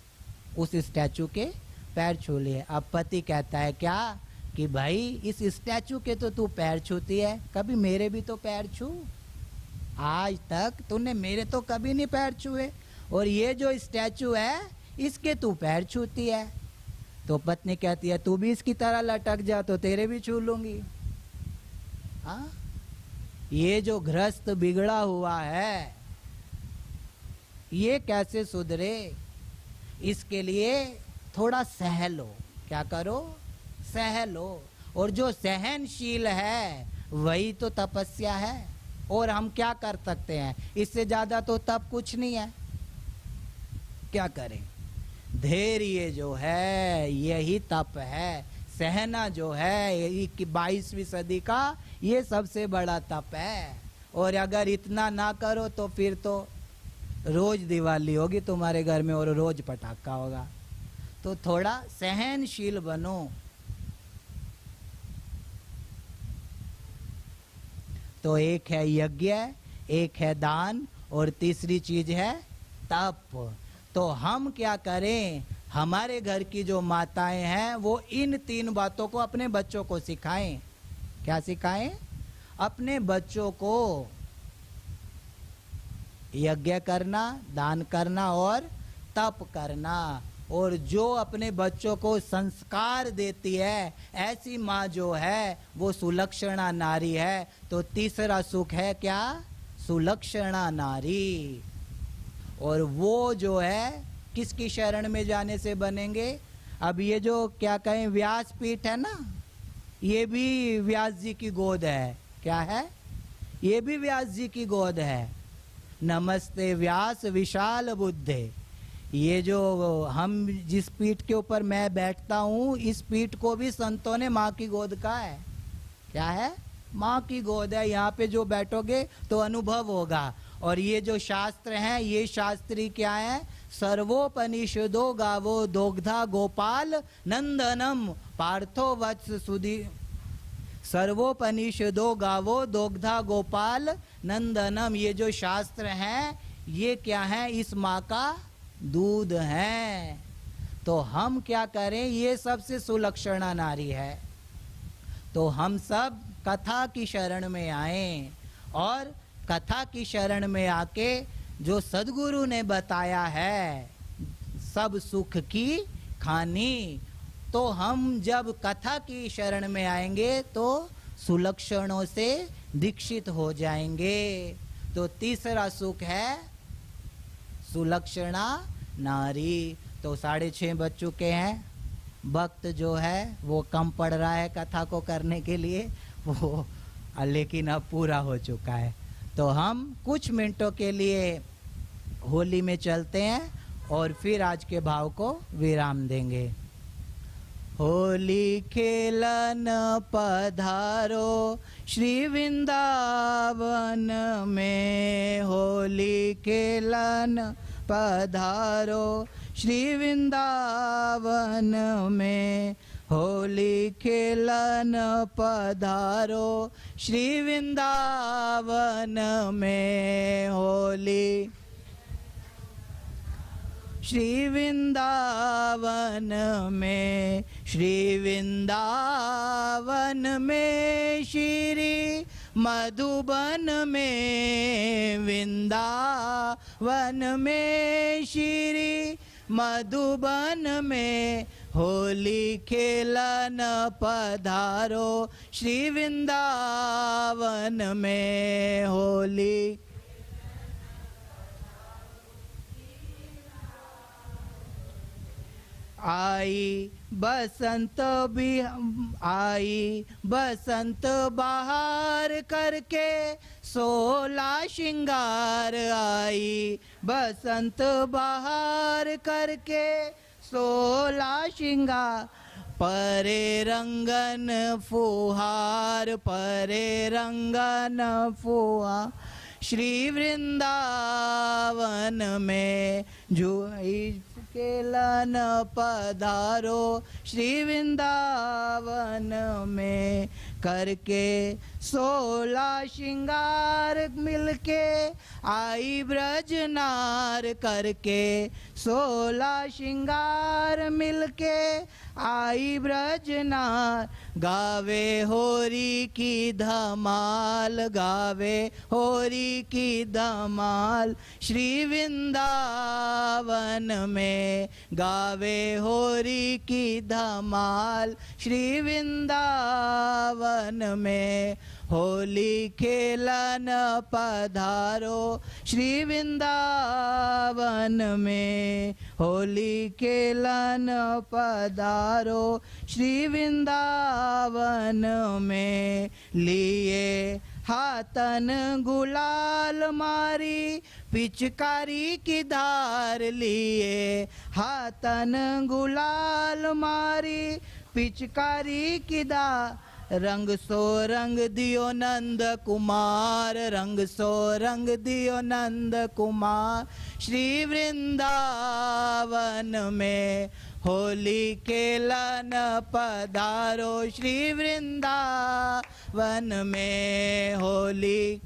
उस स्टैचू के पैर छू लिए। अब पति कहता है क्या कि भाई इस स्टैचू के तो तू पैर छूती है, कभी मेरे भी तो पैर छू। आज तक तूने मेरे तो कभी नहीं पैर छुए, और ये जो स्टैचू है इसके तू पैर छूती है। तो पत्नी कहती है तू भी इसकी तरह लटक जा तो तेरे भी छू लूंगी। हाँ, ये जो गृहस्थ बिगड़ा हुआ है ये कैसे सुधरे? इसके लिए थोड़ा सह लो। क्या करो? सह लो। और जो सहनशील है वही तो तपस्या है। और हम क्या कर सकते हैं? इससे ज्यादा तो तप कुछ नहीं है। क्या करें? धैर्य जो है यही तप है। सहना जो है 22वीं सदी का ये सबसे बड़ा तप है। और अगर इतना ना करो तो फिर तो रोज दिवाली होगी तुम्हारे घर में और रोज पटाखा होगा। तो थोड़ा सहनशील बनो। तो एक है यज्ञ, एक है दान, और तीसरी चीज है तप। तो हम क्या करें? हमारे घर की जो माताएं हैं वो इन 3 बातों को अपने बच्चों को सिखाएं। क्या सिखाएं? अपने बच्चों को यज्ञ करना, दान करना और तप करना। और जो अपने बच्चों को संस्कार देती है, ऐसी माँ जो है वो सुलक्षणा नारी है। तो तीसरा सुख है क्या? सुलक्षणा नारी। और वो जो है किसकी शरण में जाने से बनेंगे? अब ये जो क्या कहें व्यासपीठ है ना, ये भी व्यास जी की गोद है। क्या है? ये भी व्यास जी की गोद है। नमस्ते व्यास विशाल बुद्धे। ये जो हम जिस पीठ के ऊपर मैं बैठता हूँ, इस पीठ को भी संतों ने माँ की गोद कहा है। क्या है? माँ की गोद है। यहाँ पे जो बैठोगे तो अनुभव होगा। और ये जो शास्त्र हैं, ये शास्त्री क्या है? सर्वोपनिषदो गावो दोग्धा गोपाल नंदनम पार्थो वत्स सुधी। सर्वोपनिषदो गावो दोग्धा गोपाल नंदनम। ये जो शास्त्र हैं ये क्या है? इस माँ का दूध है। तो हम क्या करें? ये सबसे सुलक्षणा नारी है। तो हम सब कथा की शरण में आए, और कथा की शरण में आके जो सद्गुरु ने बताया है सब सुख की खानी, तो हम जब कथा की शरण में आएंगे तो सुलक्षणों से दीक्षित हो जाएंगे। तो तीसरा सुख है सुलक्षणा नारी। तो 6:30 बज चुके हैं। वक्त जो है वो कम पड़ रहा है कथा को करने के लिए वो, लेकिन अब पूरा हो चुका है। तो हम कुछ मिनटों के लिए होली में चलते हैं और फिर आज के भाव को विराम देंगे। होली खेलन पधारो श्री वृंदावन में। होली खेलन पधारो श्री वृंदावन में। होली खेलन पधारो श्री वृंदावन में। होली श्री वृंदावन में। श्री वृंदावन में श्री मधुबन में। वृंदावन में श्री मधुबन में। होली खेलन पधारो श्री वृंदावन में। होली आई बसंत बहार करके 16 श्रृंगार। आई बसंत बहार करके 16 श्रृंगार। परे रंगन फुहार, परे रंगन फुहार श्री वृंदावन में। जुई खेलन पधारो श्री वृंदावन में। करके 16 श्रृंगार मिलके आई ब्रजनार। करके 16 श्रृंगार मिलके आई ब्रजनार। गावे होरी की धमाल, गावे होरी की धमाल श्री वृंदावन में। गावे होरी की धमाल श्री वृंदावन में। होली खेलन पधारो श्री वृंदावन में। होली खेलन पधारो श्री वृंदावन में। लिए हाथन गुलाल मारी पिचकारी की धार। लिए हाथन गुलाल मारी पिचकारी की धार। रंग सो रंग दियो नंद कुमार, रंग सो रंग दियो नंद कुमार श्री वृंदावन में। होली खेलन पधारो श्री वृंदावन में। होली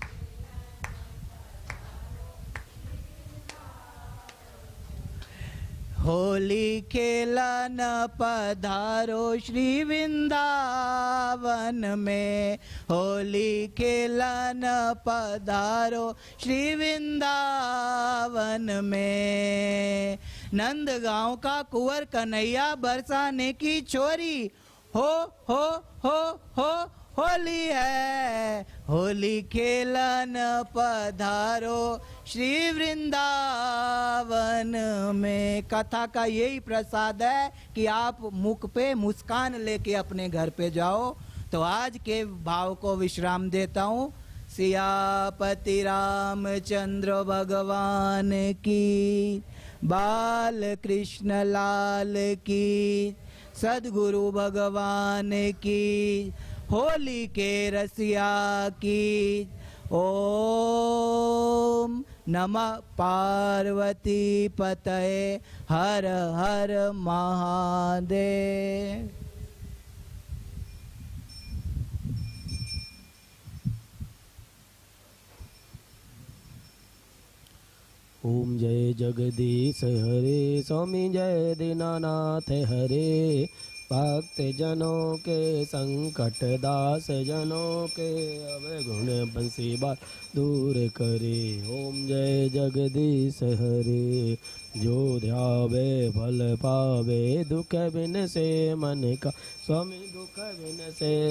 होली खेलन पधारो श्री वृंदावन में। होली खेलन पधारो श्री वृंदावन में। नंदगांव का कुंवर कन्हैया बरसाने की छोरी। हो होली है। होली खेलन पधारो श्री वृंदावन में। कथा का यही प्रसाद है कि आप मुख पे मुस्कान लेके अपने घर पे जाओ। तो आज के भाव को विश्राम देता हूँ। सियापति रामचंद्र भगवान की, बाल कृष्ण लाल की, सद्गुरु भगवान की, होली के रसिया की। ओम नमः पार्वती पतये हर हर महादेव। ओम जय जगदीश हरे, स्वामी जय दीनानाथ हरे। भक्त जनों के संकट, दास जनों के अवगुण बंसीवाल दूर करे। ओम जय जगदीश हरे। जो ध्यावे फल पावे, दुख बिन से मन का, स्वामी दुख बिन से